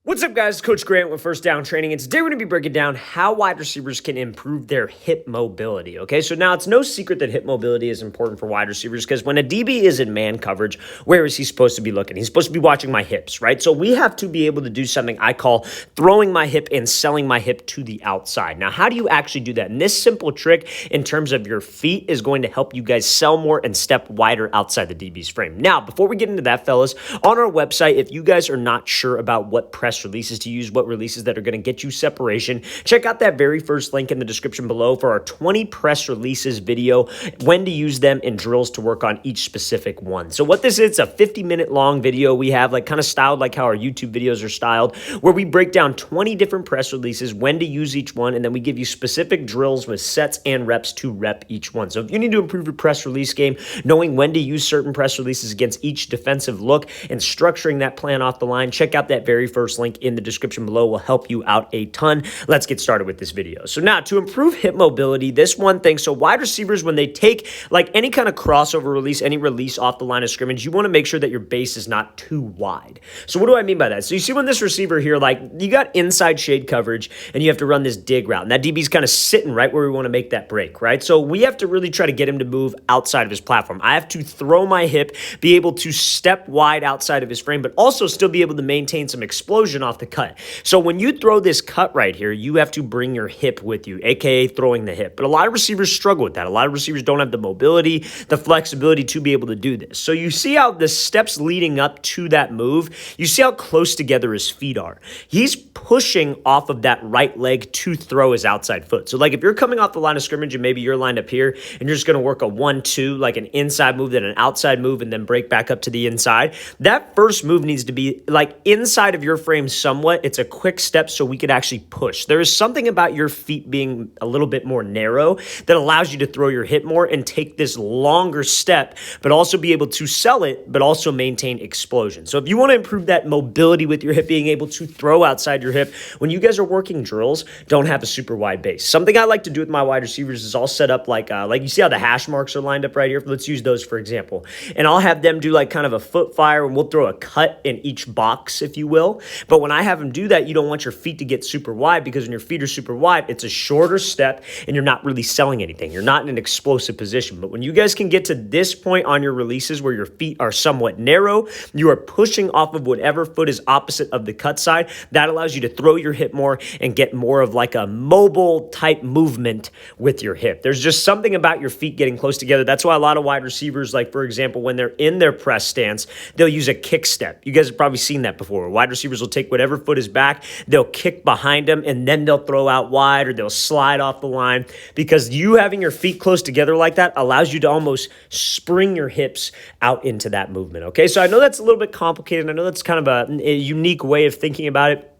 What's up, guys? Coach Grant with First Down Training, and today we're going to be breaking down how wide receivers can improve their hip mobility, okay? So now it's no secret that hip mobility is important for wide receivers because when a DB is in man coverage, where is he supposed to be looking? He's supposed to be watching my hips, right? So we have to be able to do something I call throwing my hip and selling my hip to the outside. Now, how do you actually do that? And this simple trick in terms of your feet is going to help you guys sell more and step wider outside the DB's frame. Now, before we get into that, fellas, on our website, if you guys are not sure about what press releases to use, what releases that are going to get you separation, check out that very first link in the description below for our 20 press releases video, when to use them and drills to work on each specific one. So what this is, it's a 50-minute long video we have, like kind of styled like how our YouTube videos are styled, where we break down 20 different press releases, when to use each one, and then we give you specific drills with sets and reps to rep each one. So if you need to improve your press release game, knowing when to use certain press releases against each defensive look and structuring that plan off the line, check out that very first link in the description below. Will help you out a ton. Let's get started with this video. So now, to improve hip mobility, this one thing, so wide receivers, when they take like any kind of crossover release, any release off the line of scrimmage, you want to make sure that your base is not too wide. So what do I mean by that? So you see when this receiver here, like you got inside shade coverage and you have to run this dig route, and that DB's kind of sitting right where we want to make that break, right? So we have to really try to get him to move outside of his platform. I have to throw my hip, be able to step wide outside of his frame, but also still be able to maintain some explosion off the cut. So when you throw this cut right here, you have to bring your hip with you, aka throwing the hip. But a lot of receivers struggle with that. A lot of receivers don't have the mobility, the flexibility to be able to do this. So you see how the steps leading up to that move, you see how close together his feet are. He's pushing off of that right leg to throw his outside foot. So like if you're coming off the line of scrimmage and maybe you're lined up here and you're just going to work a 1-2, like an inside move, then an outside move, and then break back up to the inside, that first move needs to be like inside of your frame somewhat. It's a quick step so we could actually push. There is something about your feet being a little bit more narrow that allows you to throw your hip more and take this longer step, but also be able to sell it, but also maintain explosion. So if you want to improve that mobility with your hip, being able to throw outside your hip, when you guys are working drills, don't have a super wide base. Something I like to do with my wide receivers is I'll set up like you see how the hash marks are lined up right here? Let's use those for example. And I'll have them do like kind of a foot fire, and we'll throw a cut in each box, if you will. But when I have them do that, you don't want your feet to get super wide, because when your feet are super wide, it's a shorter step and you're not really selling anything. You're not in an explosive position. But when you guys can get to this point on your releases where your feet are somewhat narrow, you are pushing off of whatever foot is opposite of the cut side. That allows you to throw your hip more and get more of like a mobile type movement with your hip. There's just something about your feet getting close together. That's why a lot of wide receivers, like for example, when they're in their press stance, they'll use a kick step. You guys have probably seen that before. Wide receivers will take whatever foot is back, they'll kick behind them, and then they'll throw out wide or they'll slide off the line, because you having your feet close together like that allows you to almost spring your hips out into that movement, okay? So I know that's a little bit complicated. I know that's kind of a unique way of thinking about it.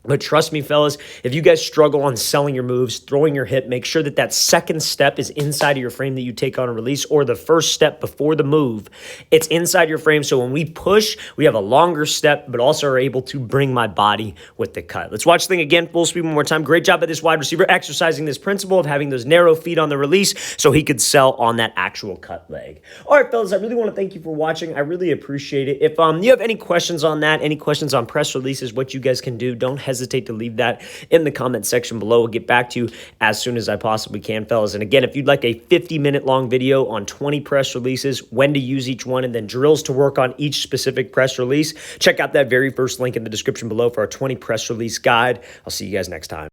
But trust me, fellas, if you guys struggle on selling your moves, throwing your hip, make sure that that second step is inside of your frame that you take on a release, or the first step before the move, it's inside your frame. So when we push, we have a longer step, but also are able to bring my body with the cut. Let's watch the thing again, full speed one more time. Great job by this wide receiver exercising this principle of having those narrow feet on the release so he could sell on that actual cut leg. All right, fellas, I really want to thank you for watching. I really appreciate it. If you have any questions on that, any questions on press releases, what you guys can do, don't hesitate to leave that in the comment section below. We'll get back to you as soon as I possibly can, fellas. And again, if you'd like a 50-minute long video on 20 press releases, when to use each one, and then drills to work on each specific press release, check out that very first link in the description below for our 20 press release guide. I'll see you guys next time.